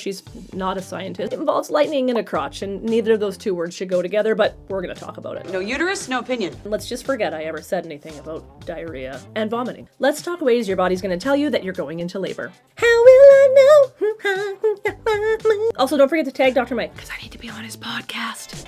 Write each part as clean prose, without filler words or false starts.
she's not a scientist. It involves lightning and a crotch, and neither of those two words should go together, but we're gonna talk about it. No uterus, no opinion. Let's just forget I ever said anything about diarrhea and vomiting. Let's talk ways your body's gonna tell you that you're going into labor. How will I know? Also, don't forget to tag Dr. Mike, because I need to be on his podcast.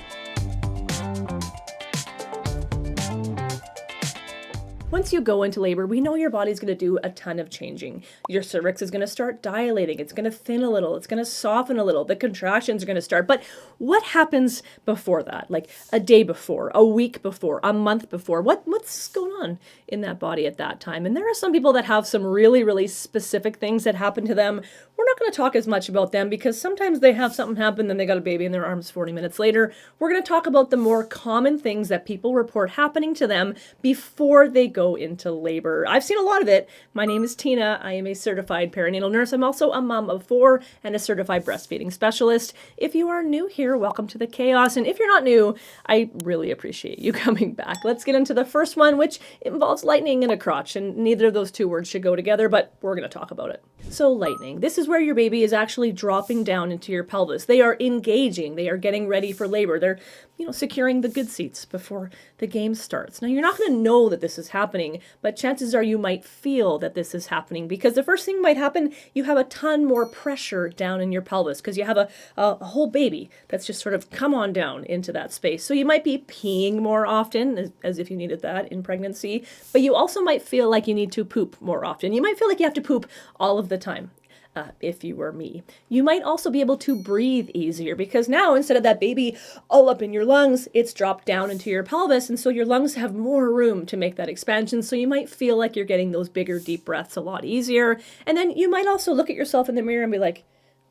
Once you go into labor, we know your body's going to do a ton of changing. Your cervix is going to start dilating. It's going to thin a little. It's going to soften a little. The contractions are going to start. But what happens before that? Like a day before, a week before, a month before? What's going on in that body at that time? And there are some people that have some really, really specific things that happen to them. We're not going to talk as much about them because sometimes they have something happen, then they got a baby in their arms 40 minutes later. We're going to talk about the more common things that people report happening to them before they go into labor. I've seen a lot of it. My name is Tina. I am a certified perinatal nurse. I'm also a mom of 4 and a certified breastfeeding specialist. If you are new here, welcome to the chaos. And if you're not new, I really appreciate you coming back. Let's get into the first one, which involves lightning and a crotch. And neither of those two words should go together, but we're going to talk about it. So lightning. This is where your baby is actually dropping down into your pelvis. They are engaging. They are getting ready for labor. They're, securing the good seats before the game starts. Now, you're not going to know that this is happening, but chances are you might feel that this is happening because the first thing might happen, you have a ton more pressure down in your pelvis because you have a whole baby that's just sort of come on down into that space. So you might be peeing more often, as if you needed that in pregnancy, but you also might feel like you need to poop more often. You might feel like you have to poop all of the time. If you were me. You might also be able to breathe easier because now instead of that baby all up in your lungs, it's dropped down into your pelvis, and so your lungs have more room to make that expansion, so you might feel like you're getting those bigger deep breaths a lot easier. And then you might also look at yourself in the mirror and be like,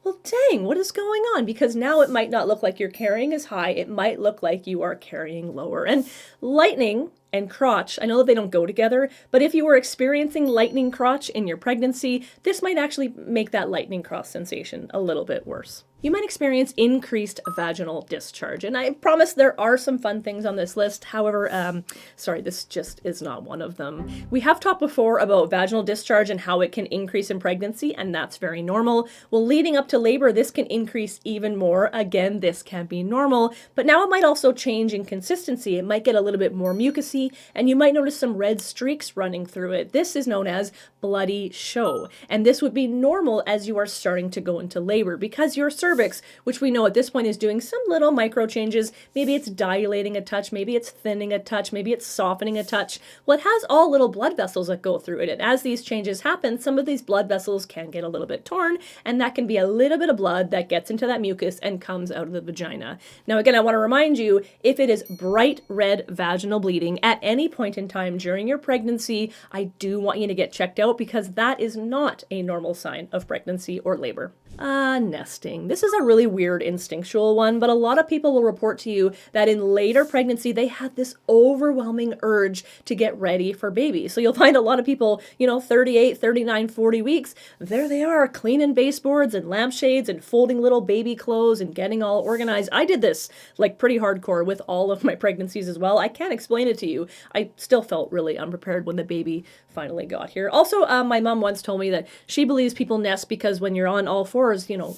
well, dang, what is going on? Because now it might not look like you're carrying as high, it might look like you are carrying lower. And lightning and crotch, I know that they don't go together, but if you were experiencing lightning crotch in your pregnancy, this might actually make that lightning crotch sensation a little bit worse. You might experience increased vaginal discharge, and I promise there are some fun things on this list. However, this just is not one of them. We have talked before about vaginal discharge and how it can increase in pregnancy, and that's very normal. Well, leading up to labor, this can increase even more. Again, this can be normal, but now it might also change in consistency. It might get a little bit more mucusy, and you might notice some red streaks running through it. This is known as bloody show, and this would be normal as you are starting to go into labor because your cervix, which we know at this point is doing some little micro changes. Maybe it's dilating a touch, maybe it's thinning a touch, maybe it's softening a touch. Well, it has all little blood vessels that go through it, and as these changes happen, some of these blood vessels can get a little bit torn, and that can be a little bit of blood that gets into that mucus and comes out of the vagina. Now, again, I want to remind you, if it is bright red vaginal bleeding at any point in time during your pregnancy, I do want you to get checked out because that is not a normal sign of pregnancy or labor. Nesting. This is a really weird instinctual one, but a lot of people will report to you that in later pregnancy, they had this overwhelming urge to get ready for baby. So you'll find a lot of people, 38, 39, 40 weeks, there they are cleaning baseboards and lampshades and folding little baby clothes and getting all organized. I did this like pretty hardcore with all of my pregnancies as well. I can't explain it to you. I still felt really unprepared when the baby finally got here. Also, my mom once told me that she believes people nest because when you're on all fours,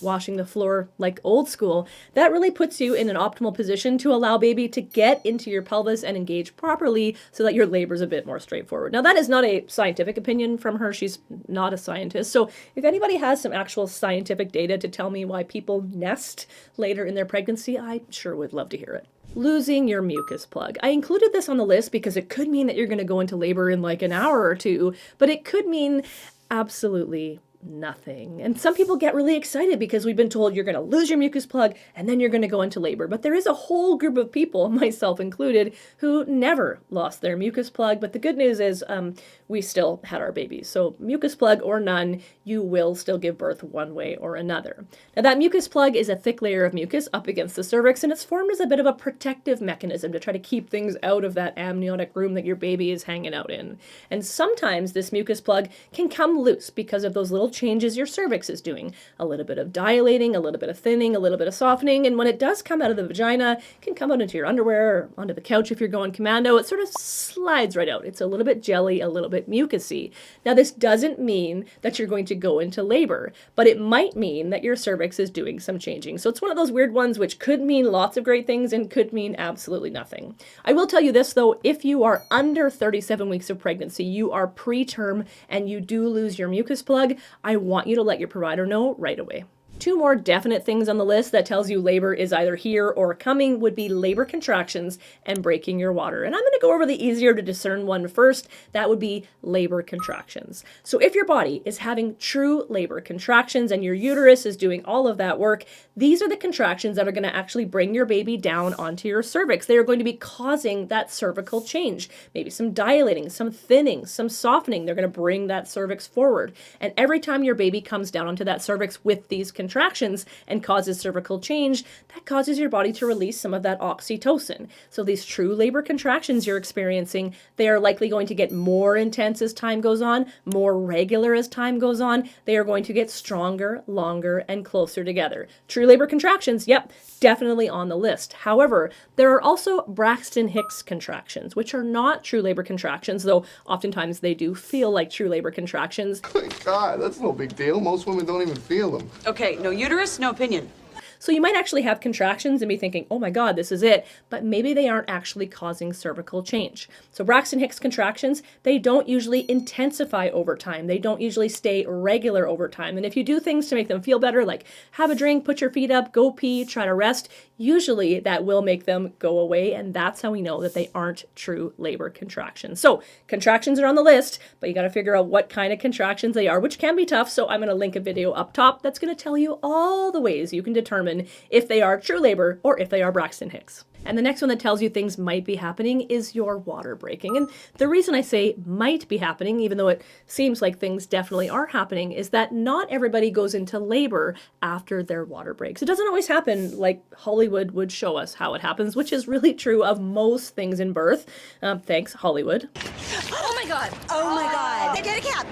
washing the floor like old school, that really puts you in an optimal position to allow baby to get into your pelvis and engage properly so that your labor is a bit more straightforward. Now, that is not a scientific opinion from her. She's not a scientist. So if anybody has some actual scientific data to tell me why people nest later in their pregnancy, I sure would love to hear it. Losing your mucus plug. I included this on the list because it could mean that you're going to go into labor in like an hour or two, but it could mean absolutely nothing. And some people get really excited because we've been told you're going to lose your mucus plug and then you're going to go into labor. But there is a whole group of people, myself included, who never lost their mucus plug. But the good news is we still had our babies. So mucus plug or none, you will still give birth one way or another. Now that mucus plug is a thick layer of mucus up against the cervix, and it's formed as a bit of a protective mechanism to try to keep things out of that amniotic room that your baby is hanging out in. And sometimes this mucus plug can come loose because of those little changes your cervix is doing. A little bit of dilating, a little bit of thinning, a little bit of softening, and when it does come out of the vagina, it can come out into your underwear or onto the couch if you're going commando. It sort of slides right out. It's a little bit jelly, a little bit mucusy. Now, this doesn't mean that you're going to go into labor, but it might mean that your cervix is doing some changing. So it's one of those weird ones which could mean lots of great things and could mean absolutely nothing. I will tell you this though, if you are under 37 weeks of pregnancy, you are preterm and you do lose your mucus plug, I want you to let your provider know right away. Two more definite things on the list that tells you labor is either here or coming would be labor contractions and breaking your water. And I'm going to go over the easier to discern one first. That would be labor contractions. So if your body is having true labor contractions and your uterus is doing all of that work, these are the contractions that are going to actually bring your baby down onto your cervix. They are going to be causing that cervical change. Maybe some dilating, some thinning, some softening. They're going to bring that cervix forward. And every time your baby comes down onto that cervix with these contractions and causes cervical change, that causes your body to release some of that oxytocin. So these true labor contractions you're experiencing, they are likely going to get more intense as time goes on, more regular as time goes on. They are going to get stronger, longer, and closer together. True labor contractions, yep, definitely on the list. However, there are also Braxton Hicks contractions, which are not true labor contractions, though oftentimes they do feel like true labor contractions. Thank God, that's no big deal. Most women don't even feel them. Okay, no uterus, no opinion. So you might actually have contractions and be thinking, oh my God, this is it, but maybe they aren't actually causing cervical change. So Braxton Hicks contractions, they don't usually intensify over time. They don't usually stay regular over time. And if you do things to make them feel better, like have a drink, put your feet up, go pee, try to rest, usually that will make them go away. And that's how we know that they aren't true labor contractions. So contractions are on the list, but you got to figure out what kind of contractions they are, which can be tough. So I'm going to link a video up top that's going to tell you all the ways you can determine if they are true labor or if they are Braxton Hicks. And the next one that tells you things might be happening is your water breaking. And the reason I say might be happening, even though it seems like things definitely are happening, is that not everybody goes into labor after their water breaks. It doesn't always happen like Hollywood would show us how it happens, which is really true of most things in birth. Thanks, Hollywood. Oh my God. Oh my God. Get a cab.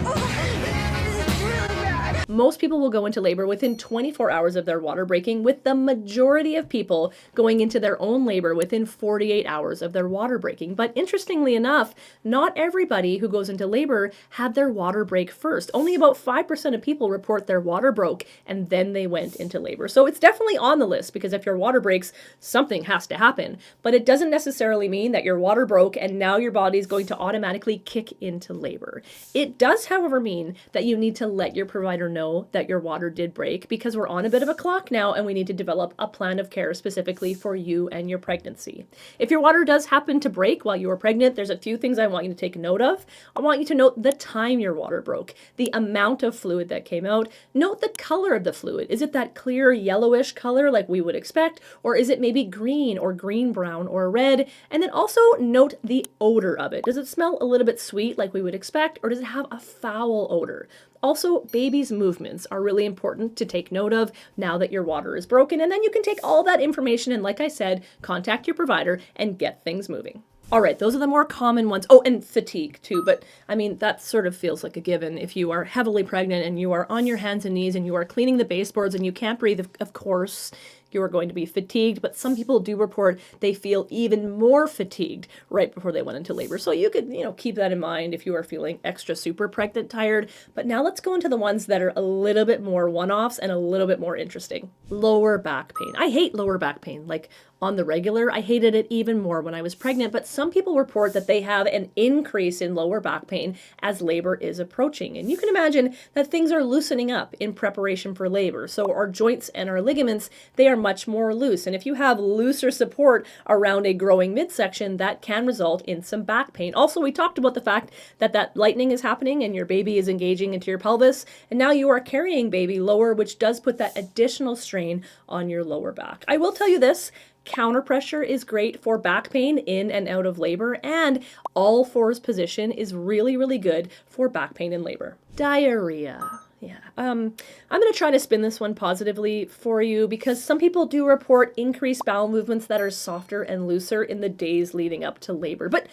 Most people will go into labor within 24 hours of their water breaking, with the majority of people going into their own labor within 48 hours of their water breaking. But interestingly enough, not everybody who goes into labor had their water break first. Only about 5% of people report their water broke and then they went into labor. So it's definitely on the list, because if your water breaks, something has to happen. But it doesn't necessarily mean that your water broke and now your body is going to automatically kick into labor. It does, however, mean that you need to let your provider know that your water did break, because we're on a bit of a clock now and we need to develop a plan of care specifically for you and your pregnancy. If your water does happen to break while you are pregnant, there's a few things I want you to take note of. I want you to note the time your water broke, the amount of fluid that came out. Note the color of the fluid. Is it that clear yellowish color like we would expect, or is it maybe green or green brown or red? And then also note the odor of it. Does it smell a little bit sweet like we would expect, or does it have a foul odor? Also, baby's movements are really important to take note of now that your water is broken, and then you can take all that information and, like I said, contact your provider and get things moving. All right, those are the more common ones. Oh, and fatigue too, but I mean, that sort of feels like a given. If you are heavily pregnant and you are on your hands and knees and you are cleaning the baseboards and you can't breathe, of course, you are going to be fatigued, but some people do report they feel even more fatigued right before they went into labor. So you could, keep that in mind if you are feeling extra super pregnant tired. But now let's go into the ones that are a little bit more one-offs and a little bit more interesting. Lower back pain. I hate lower back pain. Like on the regular, I hated it even more when I was pregnant, but some people report that they have an increase in lower back pain as labor is approaching. And you can imagine that things are loosening up in preparation for labor. So our joints and our ligaments, they are much more loose. And if you have looser support around a growing midsection, that can result in some back pain. Also, we talked about the fact that lightening is happening and your baby is engaging into your pelvis. And now you are carrying baby lower, which does put that additional strain on your lower back. I will tell you this. Counter pressure is great for back pain in and out of labor, and all fours position is really, really good for back pain in labor. Diarrhea. Yeah, I'm going to try to spin this one positively for you, because some people do report increased bowel movements that are softer and looser in the days leading up to labor. But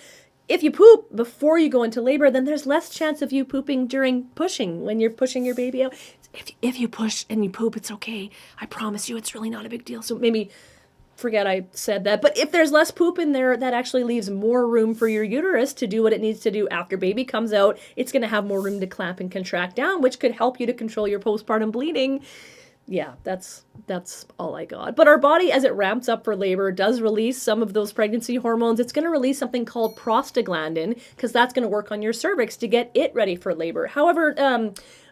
If you poop before you go into labor, then there's less chance of you pooping during pushing, when you're pushing your baby out. If you push and you poop, it's okay. I promise you, it's really not a big deal. So maybe forget I said that. But if there's less poop in there, that actually leaves more room for your uterus to do what it needs to do after baby comes out. It's going to have more room to clamp and contract down, which could help you to control your postpartum bleeding. Yeah, that's all I got. But our body, as it ramps up for labor, does release some of those pregnancy hormones. It's going to release something called prostaglandin, because that's going to work on your cervix to get it ready for labor. However,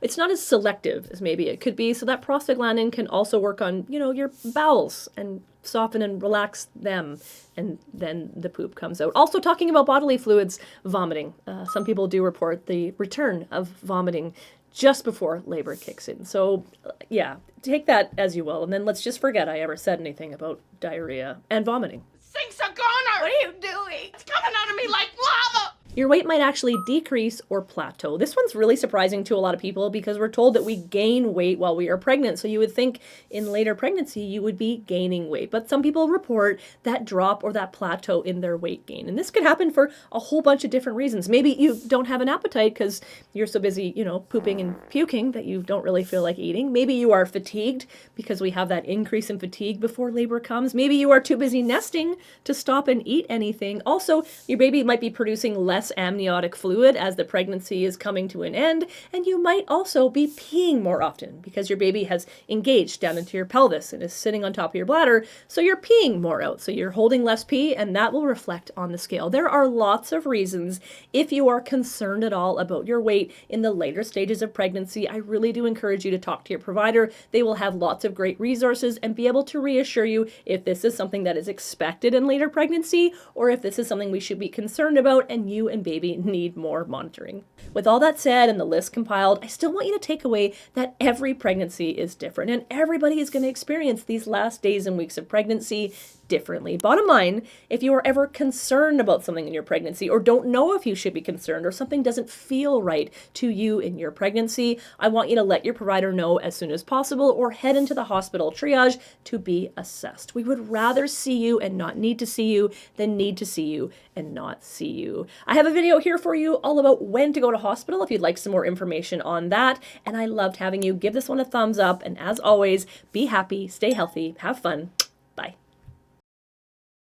it's not as selective as maybe it could be. So that prostaglandin can also work on, your bowels and soften and relax them, and then the poop comes out. Also, talking about bodily fluids, vomiting. Some people do report the return of vomiting just before labor kicks in. So yeah, take that as you will, and then let's just forget I ever said anything about diarrhea and vomiting. Sink's a goner! What are you doing? It's coming out of me like lava! Your weight might actually decrease or plateau. This one's really surprising to a lot of people because we're told that we gain weight while we are pregnant. So you would think in later pregnancy you would be gaining weight. But some people report that drop or that plateau in their weight gain. And this could happen for a whole bunch of different reasons. Maybe you don't have an appetite because you're so busy, pooping and puking that you don't really feel like eating. Maybe you are fatigued because we have that increase in fatigue before labor comes. Maybe you are too busy nesting to stop and eat anything. Also, your baby might be producing less amniotic fluid as the pregnancy is coming to an end, and you might also be peeing more often because your baby has engaged down into your pelvis and is sitting on top of your bladder, so you're peeing more out, so you're holding less pee, and that will reflect on the scale. There are lots of reasons. If you are concerned at all about your weight in the later stages of pregnancy, I really do encourage you to talk to your provider. They will have lots of great resources and be able to reassure you if this is something that is expected in later pregnancy or if this is something we should be concerned about and you and baby need more monitoring. With all that said and the list compiled, I still want you to take away that every pregnancy is different and everybody is going to experience these last days and weeks of pregnancy differently. Bottom line, if you are ever concerned about something in your pregnancy or don't know if you should be concerned or something doesn't feel right to you in your pregnancy, I want you to let your provider know as soon as possible or head into the hospital triage to be assessed. We would rather see you and not need to see you than need to see you and not see you. I have a video here for you all about when to go to hospital if you'd like some more information on that, and I loved having you. Give this one a thumbs up, and as always, be happy, stay healthy, have fun. Bye.